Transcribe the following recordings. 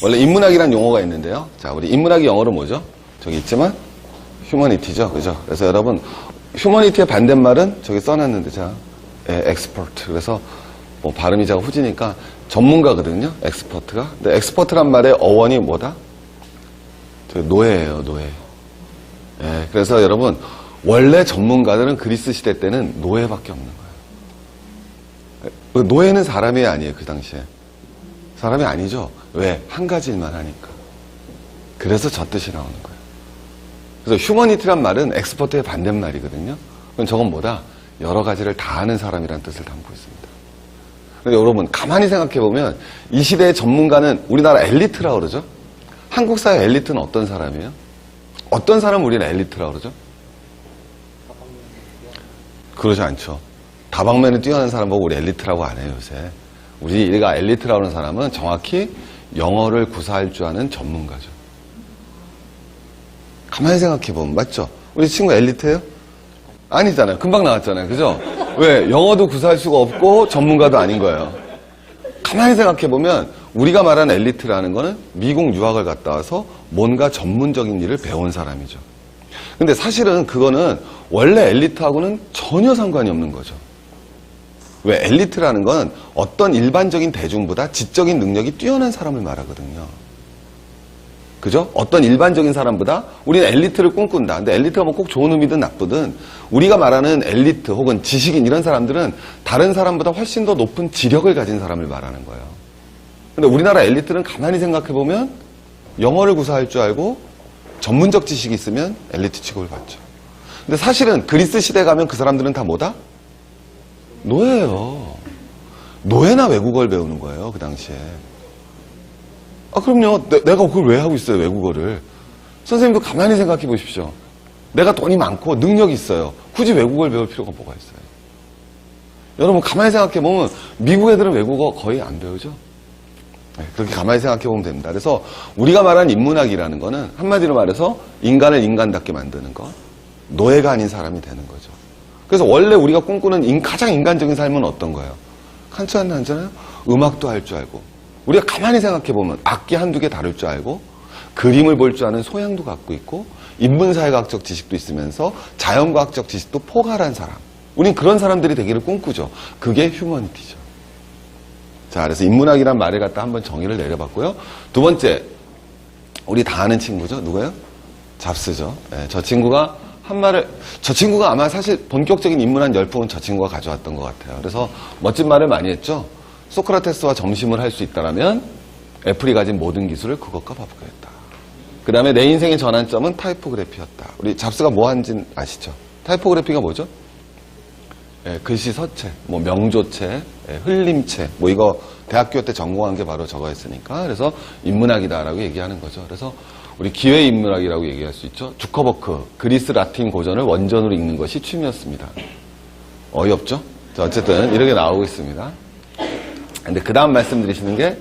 원래 인문학이란 용어가 있는데요. 자, 우리 인문학이 영어로 뭐죠? 저기 있지만 휴머니티죠. 그죠? 그래서 여러분 휴머니티의 반대말은 저기 써놨는데 자, 엑스퍼트. 그래서 뭐 발음이 제가 후지니까 전문가거든요. 엑스퍼트가. 근데 엑스퍼트란 말의 어원이 뭐다? 저기 노예예요. 노예. 예, 그래서 여러분 원래 전문가들은 그리스 시대 때는 노예밖에 없는 거예요. 노예는 사람이 아니에요. 그 당시에. 사람이 아니죠. 왜? 한 가지 일만 하니까. 그래서 저 뜻이 나오는 거예요. 그래서 휴머니티란 말은 엑스퍼트의 반대말이거든요. 그럼 저건 뭐다? 여러 가지를 다 아는 사람이라는 뜻을 담고 있습니다. 근데 여러분 가만히 생각해보면 이 시대의 전문가는 우리나라 엘리트라고 그러죠. 한국 사회 엘리트는 어떤 사람이에요? 어떤 사람을 우리는 엘리트라고 그러죠? 그러지 않죠. 다방면에 뛰어난 사람 보고 우리 엘리트라고 안 해요, 요새. 우리가 엘리트라고 하는 사람은 정확히 영어를 구사할 줄 아는 전문가죠. 가만히 생각해보면 맞죠? 우리 친구 엘리트예요? 아니잖아요. 금방 나왔잖아요. 그죠? 왜? 영어도 구사할 수가 없고 전문가도 아닌 거예요. 가만히 생각해보면 우리가 말하는 엘리트라는 거는 미국 유학을 갔다 와서 뭔가 전문적인 일을 배운 사람이죠. 근데 사실은 그거는 원래 엘리트하고는 전혀 상관이 없는 거죠. 왜? 엘리트라는 건 어떤 일반적인 대중보다 지적인 능력이 뛰어난 사람을 말하거든요. 그죠? 어떤 일반적인 사람보다 우리는 엘리트를 꿈꾼다. 근데 엘리트가 뭐 꼭 좋은 의미든 나쁘든 우리가 말하는 엘리트 혹은 지식인 이런 사람들은 다른 사람보다 훨씬 더 높은 지력을 가진 사람을 말하는 거예요. 근데 우리나라 엘리트는 가만히 생각해보면 영어를 구사할 줄 알고 전문적 지식이 있으면 엘리트 취급을 받죠. 근데 사실은 그리스 시대 가면 그 사람들은 다 뭐다? 노예예요. 노예나 외국어를 배우는 거예요. 그 당시에. 아 그럼요. 내가 그걸 왜 하고 있어요. 외국어를. 선생님도 가만히 생각해 보십시오. 내가 돈이 많고 능력이 있어요. 굳이 외국어를 배울 필요가 뭐가 있어요. 여러분 가만히 생각해 보면 미국 애들은 외국어 거의 안 배우죠. 네, 그렇게 가만히 생각해 보면 됩니다. 그래서 우리가 말하는 인문학이라는 거는 한마디로 말해서 인간을 인간답게 만드는 것. 노예가 아닌 사람이 되는 거죠. 그래서 원래 우리가 꿈꾸는 가장 인간적인 삶은 어떤 거예요? 칸트 하잖아요. 음악도 할 줄 알고 우리가 가만히 생각해보면 악기 한두 개 다룰 줄 알고 그림을 볼 줄 아는 소양도 갖고 있고 인문사회과학적 지식도 있으면서 자연과학적 지식도 포괄한 사람. 우린 그런 사람들이 되기를 꿈꾸죠. 그게 휴머니티죠. 자, 그래서 인문학이란 말을 갖다 한번 정의를 내려봤고요. 두 번째, 우리 다 아는 친구죠. 누구예요? 잡스죠. 네, 저 친구가 아마 사실 본격적인 인문학 열풍은 저 친구가 가져왔던 것 같아요. 그래서 멋진 말을 많이 했죠. 소크라테스와 점심을 할 수 있다면 애플이 가진 모든 기술을 그것과 바꾸겠다. 그 다음에 내 인생의 전환점은 타이포그래피였다. 우리 잡스가 뭐 한지는 아시죠? 타이포그래피가 뭐죠? 글씨 서체, 뭐 명조체, 흘림체, 뭐 이거 대학교 때 전공한 게 바로 저거였으니까. 그래서 인문학이다라고 얘기하는 거죠. 그래서 우리 기회 인문학이라고 얘기할 수 있죠. 주커버크, 그리스 라틴 고전을 원전으로 읽는 것이 취미였습니다. 어이없죠? 자, 어쨌든 이렇게 나오고 있습니다. 근데 그 다음 말씀드리시는 게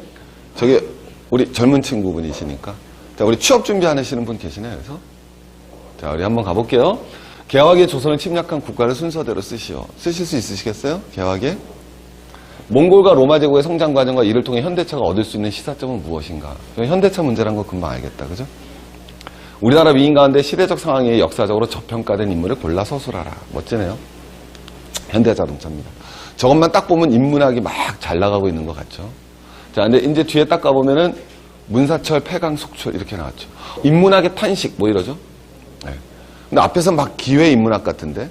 저기 우리 젊은 친구분이시니까 자, 우리 취업 준비하시는 분 계시네요. 그래서 자, 우리 한번 가볼게요. 개화기의 조선을 침략한 국가를 순서대로 쓰시오. 쓰실 수 있으시겠어요? 개화기. 몽골과 로마 제국의 성장 과정과 이를 통해 현대차가 얻을 수 있는 시사점은 무엇인가? 현대차 문제란 거 금방 알겠다. 그죠? 우리나라 위인 가운데 시대적 상황에 역사적으로 저평가된 인물을 골라 서술하라. 멋지네요. 현대자동차입니다. 저것만 딱 보면 인문학이 막 잘 나가고 있는 것 같죠? 자, 근데 이제 뒤에 딱 가보면은 문사철, 폐강, 속철 이렇게 나왔죠. 인문학의 탄식 뭐 이러죠? 네. 근데 앞에서 막 기회 인문학 같은데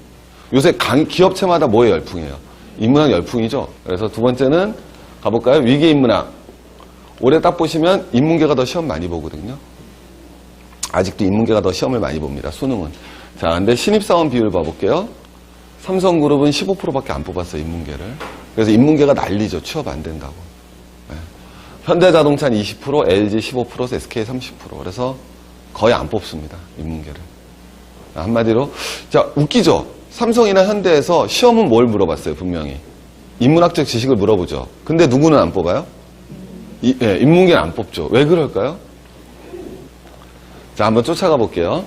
요새 기업체마다 뭐의 열풍이에요? 인문학 열풍이죠. 그래서 두 번째는 가볼까요? 위기 인문학. 올해 딱 보시면 인문계가 더 시험 많이 보거든요. 아직도 인문계가 더 시험을 많이 봅니다. 수능은. 자, 근데 신입사원 비율 봐볼게요. 삼성그룹은 15%밖에 안 뽑았어요. 인문계를. 그래서 인문계가 난리죠. 취업 안 된다고. 네. 현대자동차는 20%, LG 15%, SK 30%. 그래서 거의 안 뽑습니다. 인문계를. 한마디로 자, 웃기죠? 삼성이나 현대에서 시험은 뭘 물어봤어요, 분명히. 인문학적 지식을 물어보죠. 근데 누구는 안 뽑아요? 인문계는 안 뽑죠. 왜 그럴까요? 자, 한번 쫓아가 볼게요.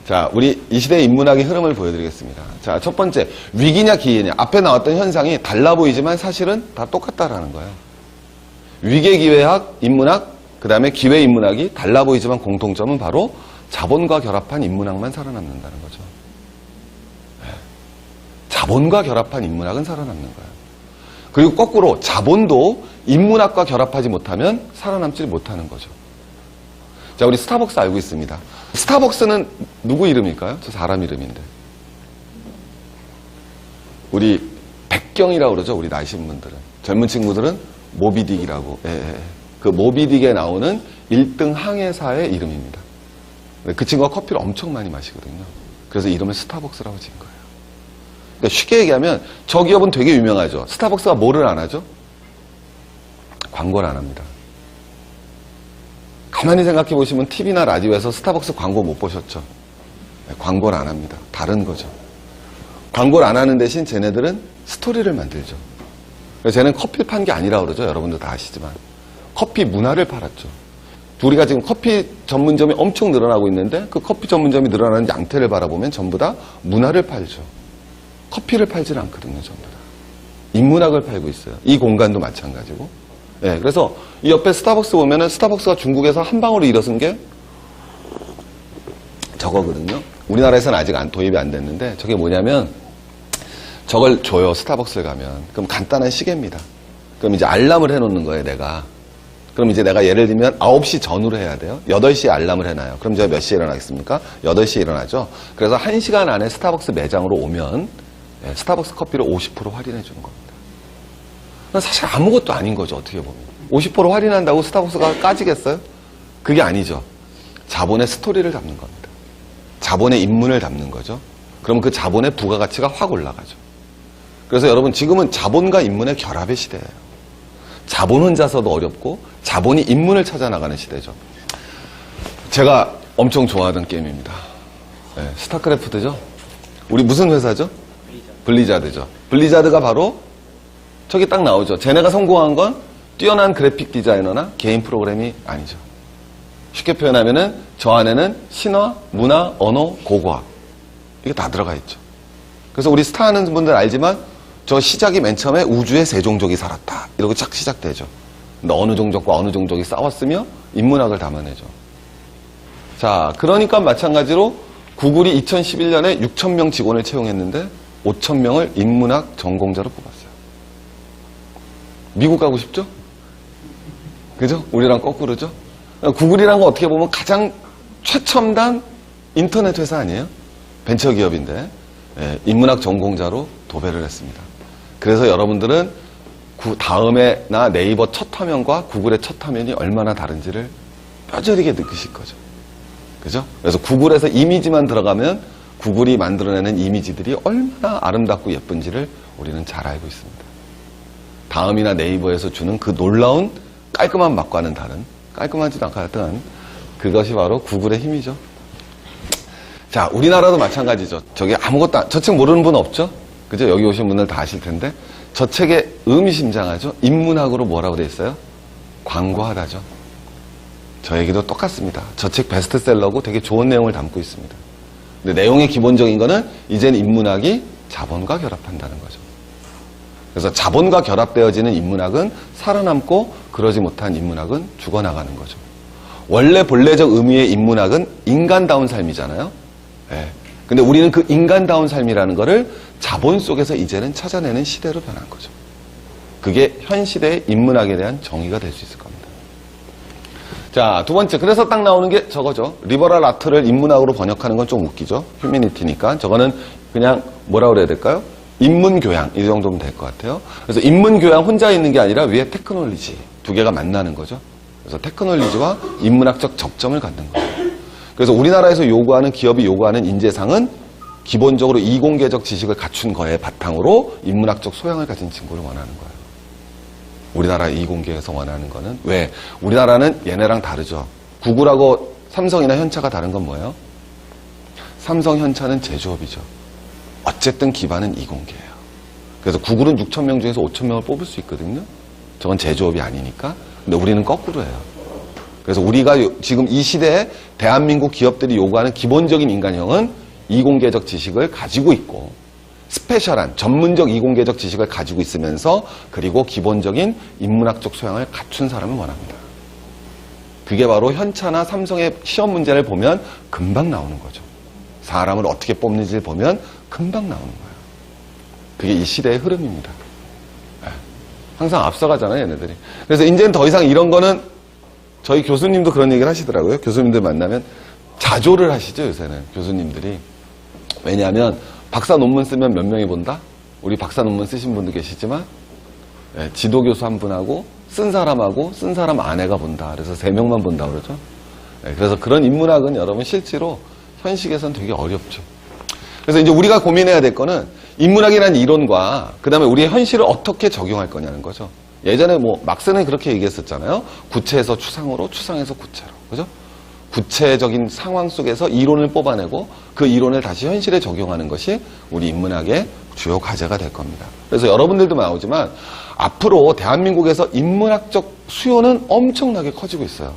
자, 우리 이 시대의 인문학의 흐름을 보여드리겠습니다. 자, 첫 번째, 위기냐 기회냐. 앞에 나왔던 현상이 달라 보이지만 사실은 다 똑같다라는 거예요. 위계 기회학, 인문학, 그 다음에 기회인문학이 달라 보이지만 공통점은 바로 자본과 결합한 인문학만 살아남는다는 거죠. 네. 자본과 결합한 인문학은 살아남는 거예요. 그리고 거꾸로 자본도 인문학과 결합하지 못하면 살아남지 못하는 거죠. 자, 우리 스타벅스 알고 있습니다. 스타벅스는 누구 이름일까요? 저 사람 이름인데. 우리 백경이라고 그러죠. 우리 나이신 분들은. 젊은 친구들은 모비딕이라고. 예. 그 모비딕에 나오는 1등 항해사의 이름입니다. 그 친구가 커피를 엄청 많이 마시거든요. 그래서 이름을 스타벅스라고 지은 거예요. 그러니까 쉽게 얘기하면 저 기업은 되게 유명하죠. 스타벅스가 뭐를 안 하죠? 광고를 안 합니다. 가만히 생각해 보시면 TV나 라디오에서 스타벅스 광고 못 보셨죠? 네, 광고를 안 합니다. 다른 거죠. 광고를 안 하는 대신 쟤네들은 스토리를 만들죠. 그래서 쟤는 커피를 판 게 아니라고 그러죠. 여러분들 다 아시지만. 커피 문화를 팔았죠. 우리가 지금 커피 전문점이 엄청 늘어나고 있는데 그 커피 전문점이 늘어나는 양태를 바라보면 전부 다 문화를 팔죠. 커피를 팔지는 않거든요. 전부 다. 인문학을 팔고 있어요. 이 공간도 마찬가지고. 네, 그래서 이 옆에 스타벅스 보면은 스타벅스가 중국에서 한 방으로 일어선 게 저거거든요. 우리나라에서는 아직 도입이 안 됐는데 저게 뭐냐면 저걸 줘요. 스타벅스를 가면. 그럼 간단한 시계입니다. 그럼 이제 알람을 해놓는 거예요. 내가. 그럼 이제 내가 예를 들면 9시 전후로 해야 돼요. 8시에 알람을 해놔요. 그럼 제가 몇 시에 일어나겠습니까? 8시에 일어나죠. 그래서 1시간 안에 스타벅스 매장으로 오면 스타벅스 커피를 50% 할인해 주는 겁니다. 사실 아무것도 아닌 거죠. 어떻게 보면. 50% 할인한다고 스타벅스가 까지겠어요? 그게 아니죠. 자본의 스토리를 담는 겁니다. 자본의 인문을 담는 거죠. 그럼 그 자본의 부가가치가 확 올라가죠. 그래서 여러분 지금은 자본과 인문의 결합의 시대예요. 자본 혼자서도 어렵고 자본이 인문을 찾아 나가는 시대죠. 제가 엄청 좋아하던 게임입니다. 네, 스타크래프트죠. 우리 무슨 회사죠? 블리자드죠. 블리자드가 바로 저기 딱 나오죠. 쟤네가 성공한 건 뛰어난 그래픽 디자이너나 개인 프로그램이 아니죠. 쉽게 표현하면은 저 안에는 신화, 문화, 언어, 고고학 이게 다 들어가 있죠. 그래서 우리 스타 하는 분들 알지만 저 시작이 맨 처음에 우주에 세 종족이 살았다 이러고 쫙 시작되죠. 근데 어느 종족과 어느 종족이 싸웠으며 인문학을 담아내죠. 자, 그러니까 마찬가지로 구글이 2011년에 6,000명 직원을 채용했는데 5,000명을 인문학 전공자로 뽑았어요. 미국 가고 싶죠? 그죠? 우리랑 거꾸로죠? 구글이란 건 어떻게 보면 가장 최첨단 인터넷 회사 아니에요? 벤처기업인데 인문학 전공자로 도배를 했습니다. 그래서 여러분들은 다음에나 네이버 첫 화면과 구글의 첫 화면이 얼마나 다른지를 뼈저리게 느끼실 거죠. 그죠? 그래서 구글에서 이미지만 들어가면 구글이 만들어내는 이미지들이 얼마나 아름답고 예쁜지를 우리는 잘 알고 있습니다. 다음이나 네이버에서 주는 그 놀라운 깔끔한 맛과는 다른, 깔끔하지도 않았던 그것이 바로 구글의 힘이죠. 자, 우리나라도 마찬가지죠. 저게 아무것도, 저 책 모르는 분 없죠? 그죠? 여기 오신 분들 다 아실 텐데. 저 책에 의미심장하죠? 인문학으로 뭐라고 돼 있어요? 광고하다죠. 저 얘기도 똑같습니다. 저 책 베스트셀러고 되게 좋은 내용을 담고 있습니다. 근데 내용의 기본적인 거는 이제는 인문학이 자본과 결합한다는 거죠. 그래서 자본과 결합되어지는 인문학은 살아남고 그러지 못한 인문학은 죽어나가는 거죠. 원래 본래적 의미의 인문학은 인간다운 삶이잖아요. 네. 근데 우리는 그 인간다운 삶이라는 거를 자본 속에서 이제는 찾아내는 시대로 변한 거죠. 그게 현 시대의 인문학에 대한 정의가 될 수 있을 겁니다. 자, 두 번째. 그래서 딱 나오는 게 저거죠. 리버럴 아트를 인문학으로 번역하는 건 좀 웃기죠. 휴미니티니까. 저거는 그냥 뭐라고 그래야 될까요? 인문교양. 이 정도면 될 것 같아요. 그래서 인문교양 혼자 있는 게 아니라 위에 테크놀리지. 두 개가 만나는 거죠. 그래서 테크놀리지와 인문학적 접점을 갖는 거예요. 그래서 우리나라에서 요구하는, 기업이 요구하는 인재상은 기본적으로 이공계적 지식을 갖춘 거에 바탕으로 인문학적 소양을 가진 친구를 원하는 거예요. 우리나라 이공계에서 원하는 거는 왜? 우리나라는 얘네랑 다르죠. 구글하고 삼성이나 현차가 다른 건 뭐예요? 삼성, 현차는 제조업이죠. 어쨌든 기반은 이공계예요. 그래서 구글은 6,000명 중에서 5,000명을 뽑을 수 있거든요. 저건 제조업이 아니니까. 근데 우리는 거꾸로예요. 그래서 우리가 지금 이 시대에 대한민국 기업들이 요구하는 기본적인 인간형은 이공계적 지식을 가지고 있고 스페셜한 전문적 이공계적 지식을 가지고 있으면서 그리고 기본적인 인문학적 소양을 갖춘 사람을 원합니다. 그게 바로 현차나 삼성의 시험 문제를 보면 금방 나오는 거죠. 사람을 어떻게 뽑는지를 보면 금방 나오는 거예요. 그게 이 시대의 흐름입니다. 항상 앞서가잖아요, 얘네들이. 그래서 이제는 더 이상 이런 거는 저희 교수님도 그런 얘기를 하시더라고요. 교수님들 만나면 자조를 하시죠, 요새는 교수님들이. 왜냐하면 박사 논문 쓰면 몇 명이 본다? 우리 박사 논문 쓰신 분도 계시지만 지도교수 한 분하고 쓴 사람하고 쓴 사람 아내가 본다. 그래서 3명만 본다 그러죠. 그래서 그런 인문학은 여러분 실제로 현식에서는 되게 어렵죠. 그래서 이제 우리가 고민해야 될 거는 인문학이라는 이론과 그 다음에 우리의 현실을 어떻게 적용할 거냐는 거죠. 예전에 뭐 막스는 그렇게 얘기했었잖아요. 구체에서 추상으로, 추상에서 구체로. 그죠? 구체적인 상황 속에서 이론을 뽑아내고 그 이론을 다시 현실에 적용하는 것이 우리 인문학의 주요 과제가 될 겁니다. 그래서 여러분들도 나오지만 앞으로 대한민국에서 인문학적 수요는 엄청나게 커지고 있어요.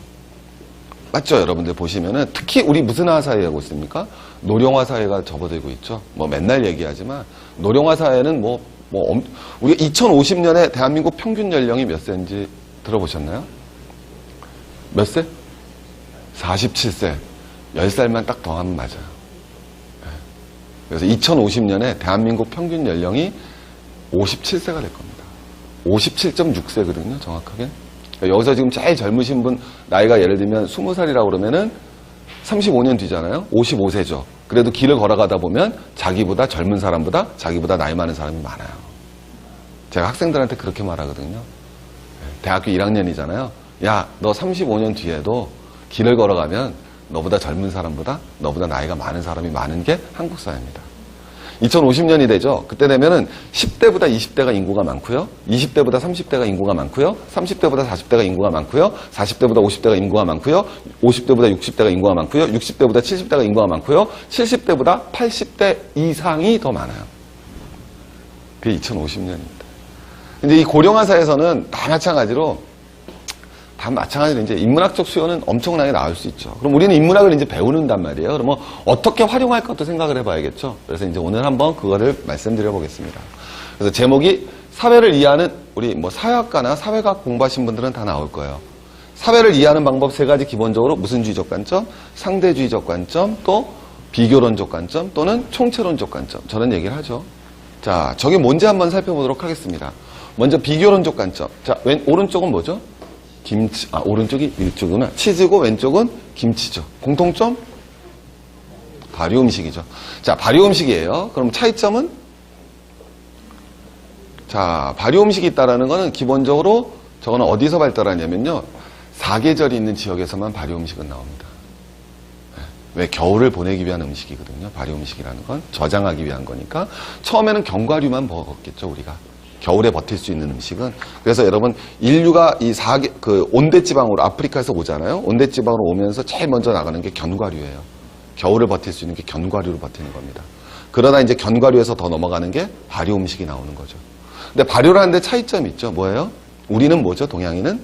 맞죠? 여러분들 보시면은 특히 우리 무슨 화 사회하고 있습니까? 노령화 사회가 접어들고 있죠. 뭐 맨날 얘기하지만 노령화 사회는 우리가 2050년에 대한민국 평균 연령이 몇 세인지 들어보셨나요? 몇 세? 47세. 10살만 딱 더하면 맞아요. 그래서 2050년에 대한민국 평균 연령이 57세가 될 겁니다. 57.6세거든요, 정확하게. 여기서 지금 제일 젊으신 분 나이가 예를 들면 20살이라고 그러면은 35년 뒤잖아요. 55세죠. 그래도 길을 걸어가다 보면 자기보다 젊은 사람보다 자기보다 나이 많은 사람이 많아요. 제가 학생들한테 그렇게 말하거든요. 대학교 1학년이잖아요. 야, 너 35년 뒤에도 길을 걸어가면 너보다 젊은 사람보다 너보다 나이가 많은 사람이 많은 게 한국 사회입니다. 2050년이 되죠. 그때 되면은 10대보다 20대가 인구가 많고요. 20대보다 30대가 인구가 많고요. 30대보다 40대가 인구가 많고요. 40대보다 50대가 인구가 많고요. 50대보다 60대가 인구가 많고요. 60대보다 70대가 인구가 많고요. 70대보다 80대 이상이 더 많아요. 그게 2050년입니다. 이제 이 고령화 사회에서는 다 마찬가지로 이제 인문학적 수요는 엄청나게 나올 수 있죠. 그럼 우리는 인문학을 이제 배우는단 말이에요. 그러면 어떻게 활용할 것도 생각을 해봐야겠죠. 그래서 이제 오늘 한번 그거를 말씀드려 보겠습니다. 그래서 제목이 사회를 이해하는 우리 사회학과나 사회학 공부하신 분들은 다 나올 거예요. 사회를 이해하는 방법 3가지 기본적으로 무슨 주의적 관점, 상대주의적 관점, 또 비교론적 관점 또는 총체론적 관점. 저런 얘기를 하죠. 자, 저게 뭔지 한번 살펴보도록 하겠습니다. 먼저 비교론적 관점. 자, 오른쪽은 뭐죠? 김치, 오른쪽이 이쪽이구나. 치즈고 왼쪽은 김치죠. 공통점? 발효 음식이죠. 자, 발효 음식이에요. 그럼 차이점은? 자, 발효 음식이 있다라는 거는 기본적으로 저거는 어디서 발달하냐면요. 사계절이 있는 지역에서만 발효 음식은 나옵니다. 왜? 겨울을 보내기 위한 음식이거든요. 발효 음식이라는 건 저장하기 위한 거니까. 처음에는 견과류만 먹었겠죠, 우리가. 겨울에 버틸 수 있는 음식은. 그래서 여러분, 인류가 이 온대지방으로 아프리카에서 오잖아요. 온대지방으로 오면서 제일 먼저 나가는 게 견과류예요. 겨울을 버틸 수 있는 게 견과류로 버티는 겁니다. 그러다 이제 견과류에서 더 넘어가는 게 발효 음식이 나오는 거죠. 근데 발효라는 데 차이점이 있죠. 뭐예요? 우리는 뭐죠? 동양인은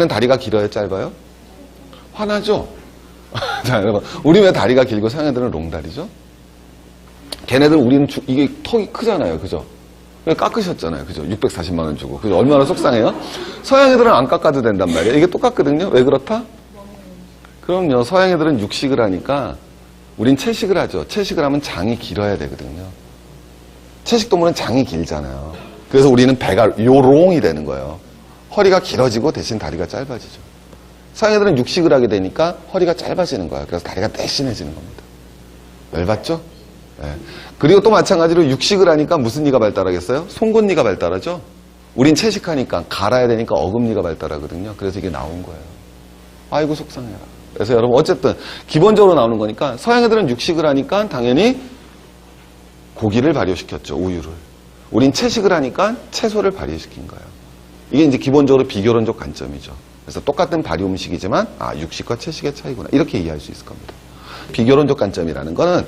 다리가 길어요? 짧아요? 화나죠? 자, 여러분. 우리 왜 다리가 길고 서양애들은 롱다리죠? 우리는 이게 턱이 크잖아요. 그죠? 깎으셨잖아요. 그죠? 640만 원 주고. 그죠? 얼마나 속상해요? 서양 애들은 안 깎아도 된단 말이에요. 이게 똑같거든요. 왜 그렇다? 그럼요. 서양 애들은 육식을 하니까 우린 채식을 하죠. 채식을 하면 장이 길어야 되거든요. 채식 동물은 장이 길잖아요. 그래서 우리는 배가 요롱이 되는 거예요. 허리가 길어지고 대신 다리가 짧아지죠. 서양 애들은 육식을 하게 되니까 허리가 짧아지는 거예요. 그래서 다리가 대신해지는 겁니다. 열받죠? 네. 그리고 또 마찬가지로 육식을 하니까 무슨 니가 발달하겠어요? 송곳니가 발달하죠? 우린 채식하니까 갈아야 되니까 어금니가 발달하거든요. 그래서 이게 나온 거예요. 아이고 속상해라. 그래서 여러분 어쨌든 기본적으로 나오는 거니까 서양 애들은 육식을 하니까 당연히 고기를 발효시켰죠. 우유를. 우린 채식을 하니까 채소를 발효시킨 거예요. 이게 이제 기본적으로 비교론적 관점이죠. 그래서 똑같은 발효 음식이지만 육식과 채식의 차이구나. 이렇게 이해할 수 있을 겁니다. 비교론적 관점이라는 거는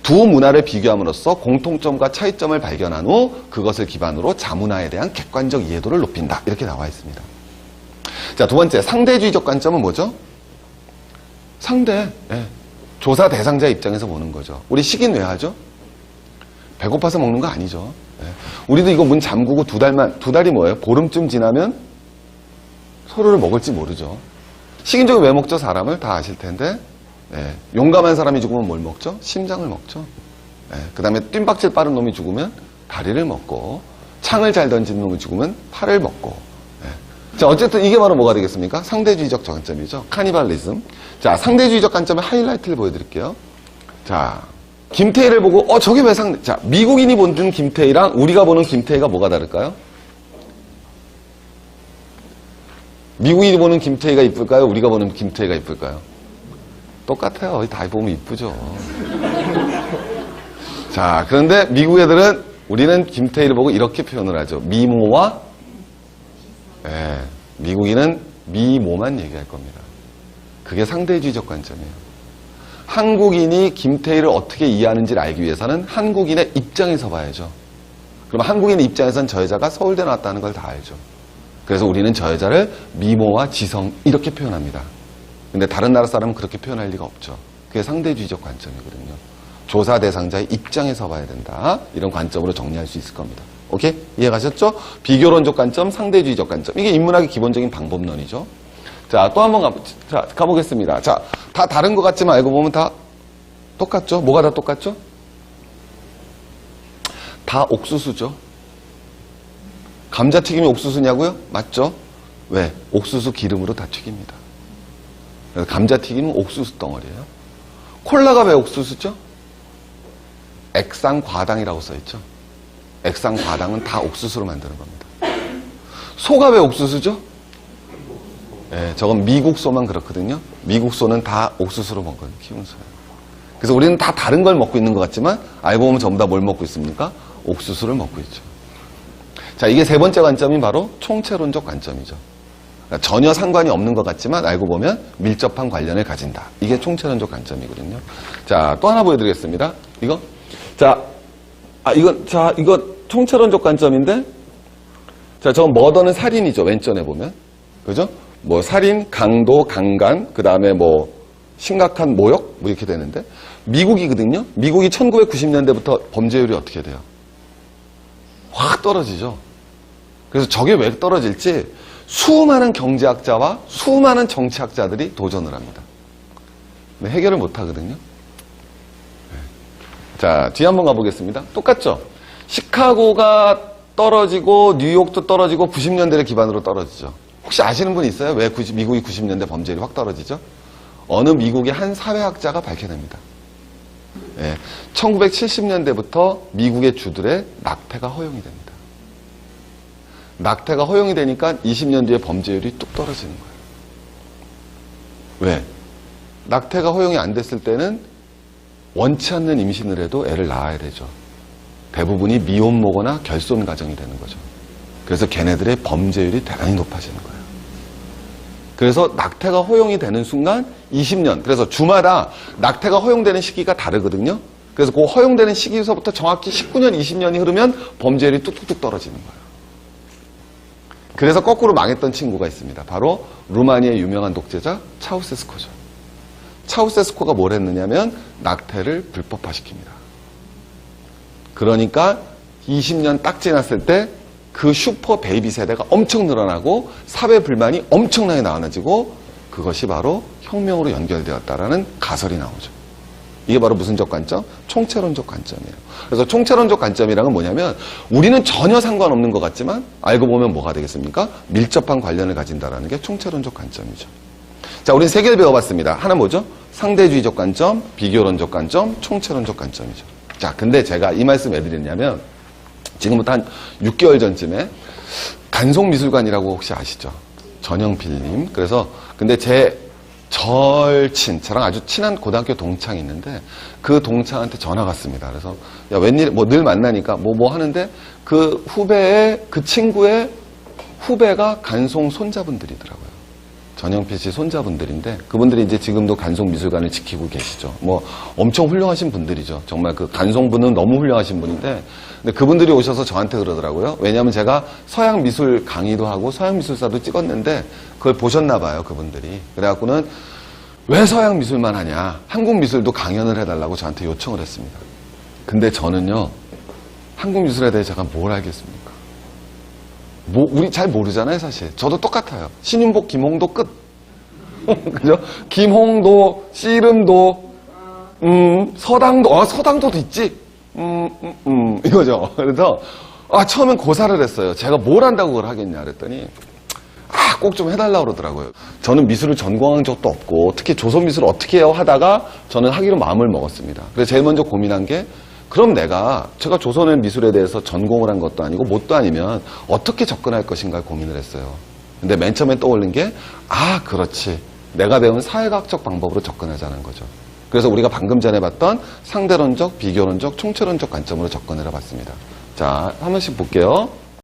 두 문화를 비교함으로써 공통점과 차이점을 발견한 후 그것을 기반으로 자문화에 대한 객관적 이해도를 높인다. 이렇게 나와 있습니다. 자, 두 번째, 상대주의적 관점은 뭐죠? 상대. 네. 조사 대상자 입장에서 보는 거죠. 우리 식인 왜 하죠? 배고파서 먹는 거 아니죠. 네. 우리도 이거 문 잠그고 두 달이 뭐예요? 보름쯤 지나면 서로를 먹을지 모르죠. 식인종이 왜 먹죠? 사람을 다 아실 텐데. 예, 용감한 사람이 죽으면 뭘 먹죠? 심장을 먹죠. 예, 그 다음에 뜀박질 빠른 놈이 죽으면 다리를 먹고, 창을 잘 던지는 놈이 죽으면 팔을 먹고. 예. 자, 어쨌든 이게 바로 뭐가 되겠습니까? 상대주의적 관점이죠. 카니발리즘. 자, 상대주의적 관점의 하이라이트를 보여드릴게요. 자, 김태희를 보고, 저게 왜 자, 미국인이 보는 김태희랑 우리가 보는 김태희가 뭐가 다를까요? 미국인이 보는 김태희가 이쁠까요? 우리가 보는 김태희가 이쁠까요? 똑같아요. 다 보면 이쁘죠. 자, 그런데 미국 애들은 우리는 김태희를 보고 이렇게 표현을 하죠. 미모와, 미국인은 미모만 얘기할 겁니다. 그게 상대주의적 관점이에요. 한국인이 김태희를 어떻게 이해하는지를 알기 위해서는 한국인의 입장에서 봐야죠. 그럼 한국인의 입장에서는 저 여자가 서울대 나왔다는 걸 다 알죠. 그래서 우리는 저 여자를 미모와 지성 이렇게 표현합니다. 근데 다른 나라 사람은 그렇게 표현할 리가 없죠. 그게 상대주의적 관점이거든요. 조사 대상자의 입장에서 봐야 된다. 이런 관점으로 정리할 수 있을 겁니다. 오케이? 이해가셨죠? 비교론적 관점, 상대주의적 관점. 이게 인문학의 기본적인 방법론이죠. 자, 또 한번 가보겠습니다. 자, 다 다른 것 같지만 알고 보면 다 똑같죠? 뭐가 다 똑같죠? 다 옥수수죠. 감자튀김이 옥수수냐고요? 맞죠? 왜? 옥수수 기름으로 다 튀깁니다. 그래서 감자튀김은 옥수수 덩어리예요. 콜라가 왜 옥수수죠? 액상과당이라고 써있죠. 액상과당은 다 옥수수로 만드는 겁니다. 소가 왜 옥수수죠? 네, 저건 미국 소만 그렇거든요. 미국 소는 다 옥수수로 키운 소예요. 그래서 우리는 다 다른 걸 먹고 있는 것 같지만 알고 보면 전부 다 뭘 먹고 있습니까? 옥수수를 먹고 있죠. 자, 이게 세 번째 관점이 바로 총체론적 관점이죠. 그러니까 전혀 상관이 없는 것 같지만 알고 보면 밀접한 관련을 가진다. 이게 총체론적 관점이거든요. 자, 또 하나 보여드리겠습니다. 이거. 이거 총체론적 관점인데, 자, 저건 머더는 살인이죠. 왼쪽에 보면. 그죠? 뭐, 살인, 강도, 강간, 그 다음에 뭐, 심각한 모욕? 뭐 이렇게 되는데, 미국이거든요? 미국이 1990년대부터 범죄율이 어떻게 돼요? 확 떨어지죠. 그래서 저게 왜 떨어질지, 수많은 경제학자와 수많은 정치학자들이 도전을 합니다. 근데 해결을 못 하거든요. 자, 뒤에 한번 가보겠습니다. 똑같죠? 시카고가 떨어지고 뉴욕도 떨어지고 90년대를 기반으로 떨어지죠. 혹시 아시는 분 있어요? 왜 미국이 90년대 범죄율이 확 떨어지죠? 어느 미국의 한 사회학자가 밝혀냅니다. 1970년대부터 미국의 주들의 낙태가 허용이 됩니다. 낙태가 허용이 되니까 20년 뒤에 범죄율이 뚝 떨어지는 거예요. 왜? 낙태가 허용이 안 됐을 때는 원치 않는 임신을 해도 애를 낳아야 되죠. 대부분이 미혼모거나 결손 가정이 되는 거죠. 그래서 걔네들의 범죄율이 대단히 높아지는 거예요. 그래서 낙태가 허용이 되는 순간 20년, 그래서 주마다 낙태가 허용되는 시기가 다르거든요. 그래서 그 허용되는 시기에서부터 정확히 19년, 20년이 흐르면 범죄율이 뚝뚝뚝 떨어지는 거예요. 그래서 거꾸로 망했던 친구가 있습니다. 바로 루마니아의 유명한 독재자 차우세스코죠. 차우세스코가 뭘 했느냐면 낙태를 불법화시킵니다. 그러니까 20년 딱 지났을 때 그 슈퍼 베이비 세대가 엄청 늘어나고 사회 불만이 엄청나게 나눠지고 그것이 바로 혁명으로 연결되었다라는 가설이 나오죠. 이게 바로 무슨 적 관점? 총체론적 관점이에요. 그래서 총체론적 관점이란 건 뭐냐면 우리는 전혀 상관없는 것 같지만 알고 보면 뭐가 되겠습니까? 밀접한 관련을 가진다라는 게 총체론적 관점이죠. 자, 우리는 세 개를 배워봤습니다. 하나 뭐죠? 상대주의적 관점, 비교론적 관점, 총체론적 관점이죠. 자, 근데 제가 이 말씀 왜 드렸냐면 지금부터 한 6개월 전쯤에 간송미술관이라고 혹시 아시죠? 전영필님. 그래서 근데 제 절친, 저랑 아주 친한 고등학교 동창이 있는데 그 동창한테 전화가 왔습니다. 그래서 야, 웬일, 뭐 늘 만나니까 뭐 하는데 그 후배의, 그 친구의 후배가 간송 손자분들이더라고요. 전영필 씨 손자분들인데 그분들이 이제 지금도 간송미술관을 지키고 계시죠. 뭐 엄청 훌륭하신 분들이죠. 정말 그 간송분은 너무 훌륭하신 분인데 근데 그분들이 오셔서 저한테 그러더라고요. 왜냐하면 제가 서양미술 강의도 하고 서양미술사도 찍었는데 그걸 보셨나 봐요. 그분들이. 그래갖고는 왜 서양미술만 하냐. 한국미술도 강연을 해달라고 저한테 요청을 했습니다. 근데 저는요. 한국미술에 대해 제가 뭘 알겠습니까? 우리 잘 모르잖아요, 사실. 저도 똑같아요. 신윤복, 김홍도 끝. 그죠? 김홍도, 씨름도, 서당도, 서당도도 있지? 이거죠. 그래서, 처음엔 고사를 했어요. 제가 뭘 한다고 그걸 하겠냐 그랬더니, 꼭 좀 해달라고 그러더라고요. 저는 미술을 전공한 적도 없고, 특히 조선 미술을 어떻게 해요 하다가 저는 하기로 마음을 먹었습니다. 그래서 제일 먼저 고민한 게, 그럼 제가 조선의 미술에 대해서 전공을 한 것도 아니고, 뭣도 아니면 어떻게 접근할 것인가 고민을 했어요. 근데 맨 처음에 떠올린 게, 그렇지. 내가 배운 사회과학적 방법으로 접근하자는 거죠. 그래서 우리가 방금 전에 봤던 상대론적, 비교론적, 총체론적 관점으로 접근을 해봤습니다. 자, 한 번씩 볼게요.